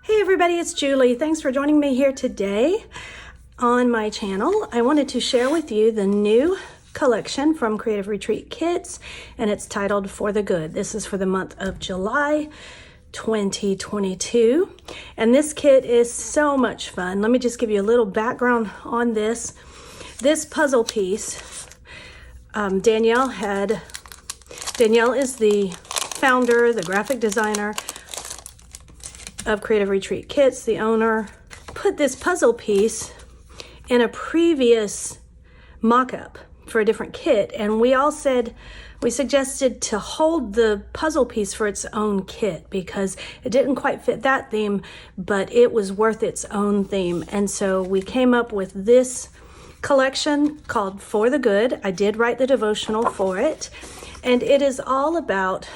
Hey everybody, it's Julie. Thanks for joining me here today on my channel. I wanted to share with you the new collection from Creative Retreat Kits, and it's titled For the Good. This is for the month of July 2022, and this kit is so much fun. Let me just give you a little background on this. This puzzle piece, Danielle is the founder, the graphic designer of Creative Retreat Kits, the owner, put this puzzle piece in a previous mock-up for a different kit, and we suggested to hold the puzzle piece for its own kit because it didn't quite fit that theme, but it was worth its own theme. And so we came up with this collection called For the Good. I did write the devotional for it, and it is all about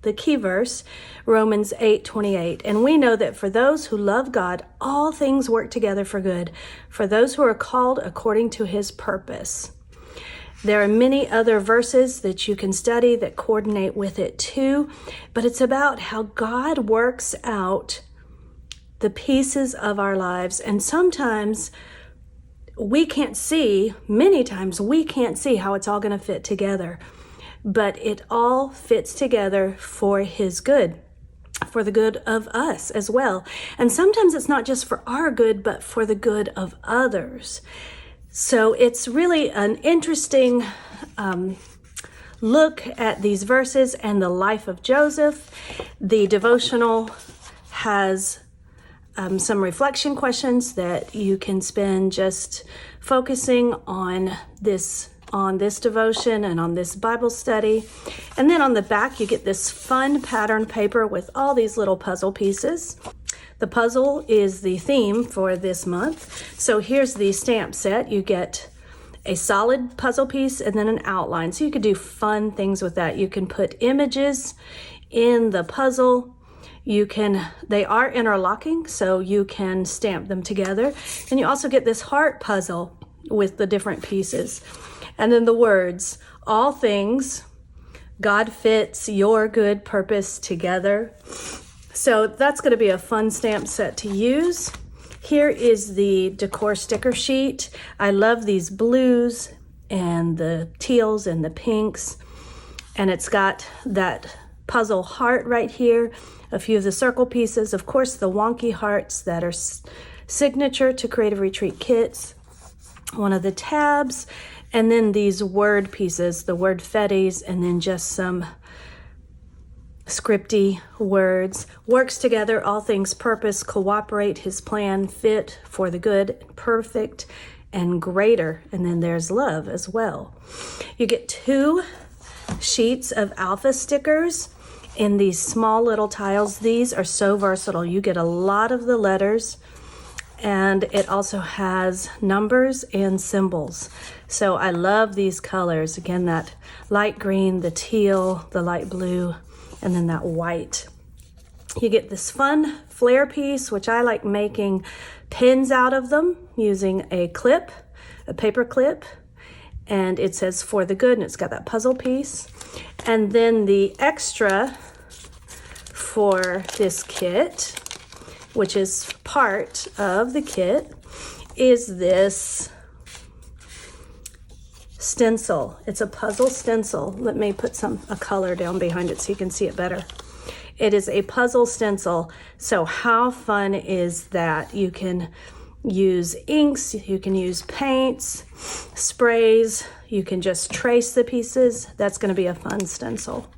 the key verse, Romans 8:28. And we know that for those who love God, all things work together for good, for those who are called according to his purpose. There are many other verses that you can study that coordinate with it too, but it's about how God works out the pieces of our lives. And sometimes many times we can't see how it's all going to fit together. But it all fits together for his good, for the good of us as well. And sometimes it's not just for our good, but for the good of others. So it's really an interesting look at these verses and the life of Joseph. The devotional has some reflection questions that you can spend just focusing on this devotion and on this Bible study. And then on the back, you get this fun pattern paper with all these little puzzle pieces. The puzzle is the theme for this month. So here's the stamp set. You get a solid puzzle piece and then an outline. So you could do fun things with that. You can put images in the puzzle. They are interlocking, so you can stamp them together. And you also get this heart puzzle with the different pieces. And then the words, all things, God fits your good purpose together. So that's going to be a fun stamp set to use. Here is the decor sticker sheet. I love these blues and the teals and the pinks. And it's got that puzzle heart right here, a few of the circle pieces, of course, the wonky hearts that are signature to Creative Retreat Kits, one of the tabs, and then these word pieces, the word fetties, and then just some scripty words. Works together, all things purpose, cooperate, his plan, fit, for the good, perfect, and greater. And then there's love as well. You get 2 sheets of alpha stickers in these small little tiles. These are so versatile. You get a lot of the letters, and it also has numbers and symbols. So I love these colors. Again, that light green, the teal, the light blue, and then that white. You get this fun flare piece, which I like making pins out of them using a paper clip, and it says For the Good, and it's got that puzzle piece. And then the extra for this kit, which is part of the kit, is this stencil. It's a puzzle stencil. Let me put a color down behind it so you can see it better. It is a puzzle stencil. So how fun is that? You can use inks, you can use paints, sprays, you can just trace the pieces. That's going to be a fun stencil.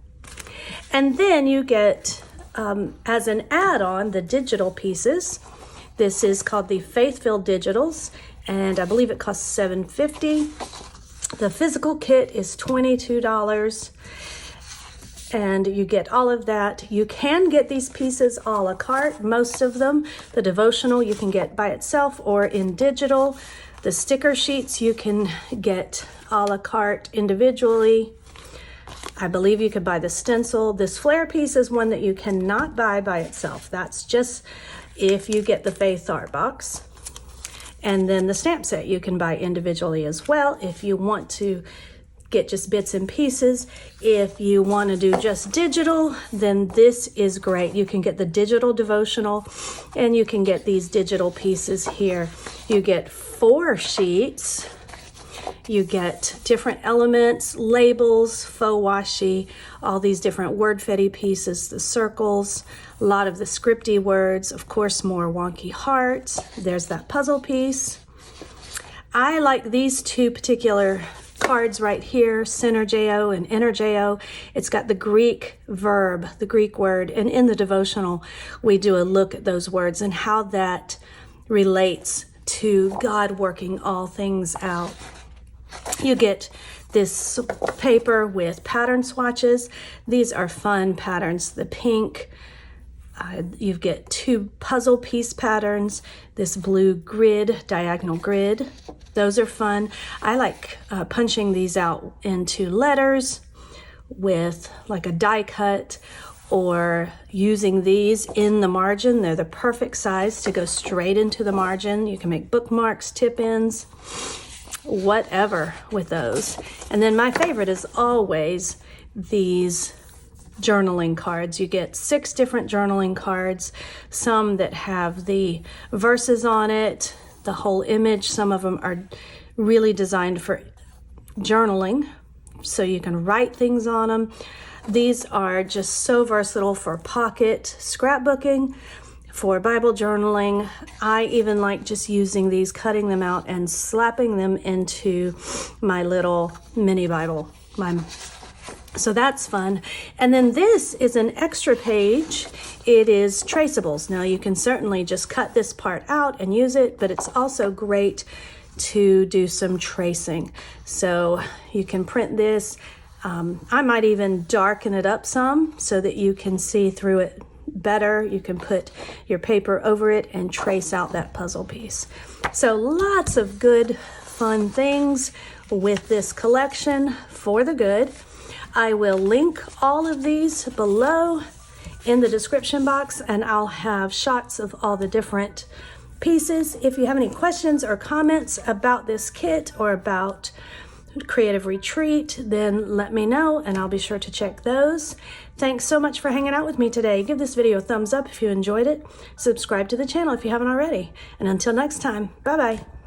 And then you get, as an add-on, the digital pieces. This is called the Faith-Filled Digitals, and I believe it costs $7.50. The physical kit is $22, and you get all of that. You can get these pieces a la carte, most of them. The devotional you can get by itself or in digital. The sticker sheets you can get a la carte individually. I believe you could buy the stencil. This flare piece is one that you cannot buy by itself. That's just if you get the Faith Art box. And then the stamp set you can buy individually as well if you want to get just bits and pieces. If you want to do just digital, then this is great. You can get the digital devotional and you can get these digital pieces here. You get 4 sheets. You get different elements, labels, faux washi, all these different word-fetty pieces, the circles, a lot of the scripty words, of course, more wonky hearts. There's that puzzle piece. I like these 2 particular cards right here, center JO and inner JO. It's got the Greek verb, the Greek word, and in the devotional, we do a look at those words and how that relates to God working all things out. You get this paper with pattern swatches. These are fun patterns. The pink, you get 2 puzzle piece patterns, this blue grid, diagonal grid. Those are fun. I like punching these out into letters with like a die cut, or using these in the margin. They're the perfect size to go straight into the margin. You can make bookmarks, tip-ins, whatever with those. And then my favorite is always these journaling cards. You get 6 different journaling cards, some that have the verses on it, the whole image. Some of them are really designed for journaling, so you can write things on them. These are just so versatile for pocket scrapbooking, for Bible journaling. I even like just using these, cutting them out and slapping them into my little mini Bible. So that's fun. And then this is an extra page. It is traceables. Now you can certainly just cut this part out and use it, but it's also great to do some tracing. So you can print this. I might even darken it up some so that you can see through it better. You can put your paper over it and trace out that puzzle piece. So lots of good, fun things with this collection for the good. I will link all of these below in the description box, and I'll have shots of all the different pieces. If you have any questions or comments about this kit or about Creative Retreat, then let me know and I'll be sure to check those. Thanks so much for hanging out with me today. Give this video a thumbs up if you enjoyed it. Subscribe to the channel if you haven't already. And until next time, bye-bye.